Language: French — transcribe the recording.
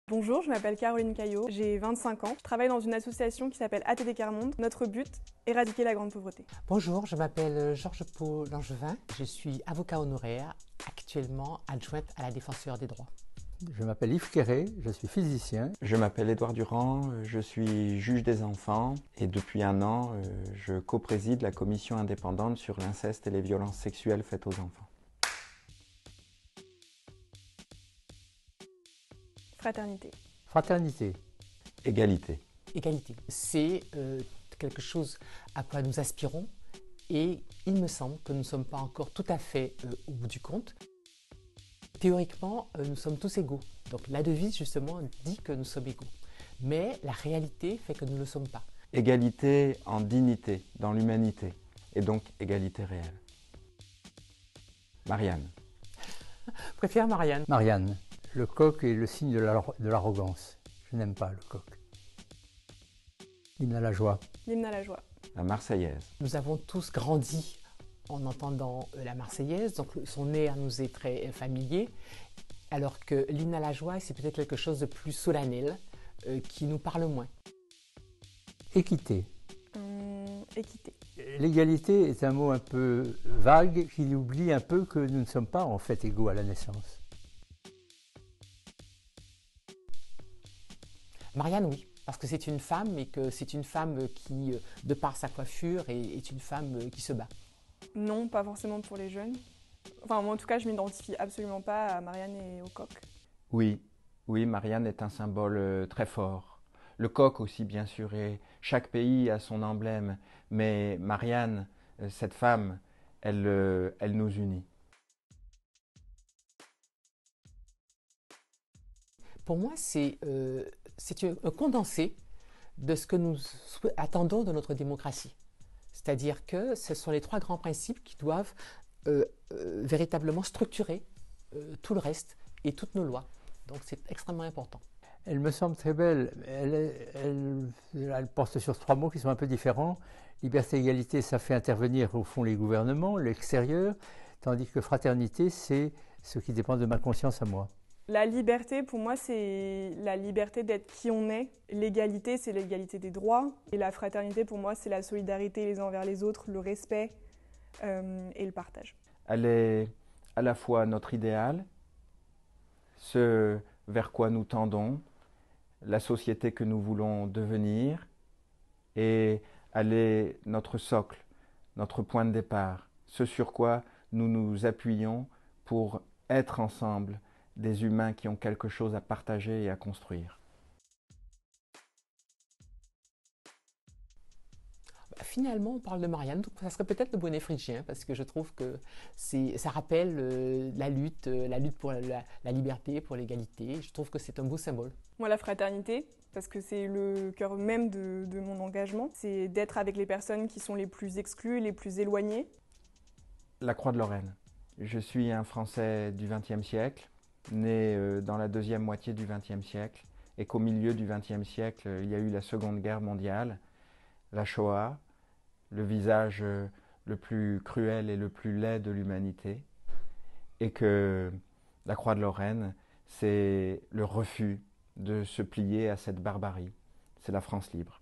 Bonjour, je m'appelle Caroline Caillot, j'ai 25 ans. Je travaille dans une association qui s'appelle ATD Quart-Monde. Notre but, éradiquer la grande pauvreté. Bonjour, je m'appelle Georges Pau-Langevin. Je suis avocat honoraire, actuellement adjointe à la défenseure des droits. Je m'appelle Yves Quéré, je suis physicien. Je m'appelle Édouard Durand, je suis juge des enfants et depuis un an, je co-préside la commission indépendante sur l'inceste et les violences sexuelles faites aux enfants. Fraternité. Fraternité. Égalité. Égalité, c'est quelque chose à quoi nous aspirons et il me semble que nous ne sommes pas encore tout à fait au bout du compte. Théoriquement, nous sommes tous égaux. Donc la devise justement dit que nous sommes égaux. Mais la réalité fait que nous ne le sommes pas. Égalité en dignité, dans l'humanité, et donc égalité réelle. Marianne. Je préfère Marianne. Marianne. Le coq est le signe de l'arrogance. Je n'aime pas le coq. L'hymne à la joie. L'hymne à la joie. La Marseillaise. Nous avons tous grandi en entendant la Marseillaise, donc son air nous est très familier, alors que l'hymne à la joie, c'est peut-être quelque chose de plus solennel, qui nous parle moins. Équité. Équité. L'égalité est un mot un peu vague qui oublie un peu que nous ne sommes pas en fait égaux à la naissance. Marianne, oui, parce que c'est une femme et que c'est une femme qui, de par sa coiffure, est une femme qui se bat. Non, pas forcément pour les jeunes. Enfin, moi en tout cas, je m'identifie absolument pas à Marianne et au coq. Oui, Marianne est un symbole très fort. Le coq aussi, bien sûr, et chaque pays a son emblème. Mais Marianne, cette femme, elle nous unit. Pour moi, c'est un condensé de ce que nous attendons de notre démocratie. C'est-à-dire que ce sont les trois grands principes qui doivent véritablement structurer tout le reste et toutes nos lois. Donc c'est extrêmement important. Elle me semble très belle. Elle porte sur trois mots qui sont un peu différents. Liberté, égalité, ça fait intervenir au fond les gouvernements, l'extérieur, tandis que fraternité, c'est ce qui dépend de ma conscience à moi. La liberté, pour moi, c'est la liberté d'être qui on est. L'égalité, c'est l'égalité des droits. Et la fraternité, pour moi, c'est la solidarité les uns envers les autres, le respect et le partage. Elle est à la fois notre idéal, ce vers quoi nous tendons, la société que nous voulons devenir, et elle est notre socle, notre point de départ, ce sur quoi nous nous appuyons pour être ensemble des humains qui ont quelque chose à partager et à construire. Finalement, on parle de Marianne, donc ça serait peut-être le bonnet phrygien, parce que je trouve que ça rappelle la lutte pour la liberté, pour l'égalité. Je trouve que c'est un beau symbole. Moi, la fraternité, parce que c'est le cœur même de mon engagement, c'est d'être avec les personnes qui sont les plus exclues, les plus éloignées. La Croix de Lorraine. Je suis un Français du XXe siècle, né dans la deuxième moitié du XXe siècle, et qu'au milieu du XXe siècle, il y a eu la Seconde Guerre mondiale, la Shoah, le visage le plus cruel et le plus laid de l'humanité, et que la Croix de Lorraine, c'est le refus de se plier à cette barbarie. C'est la France libre.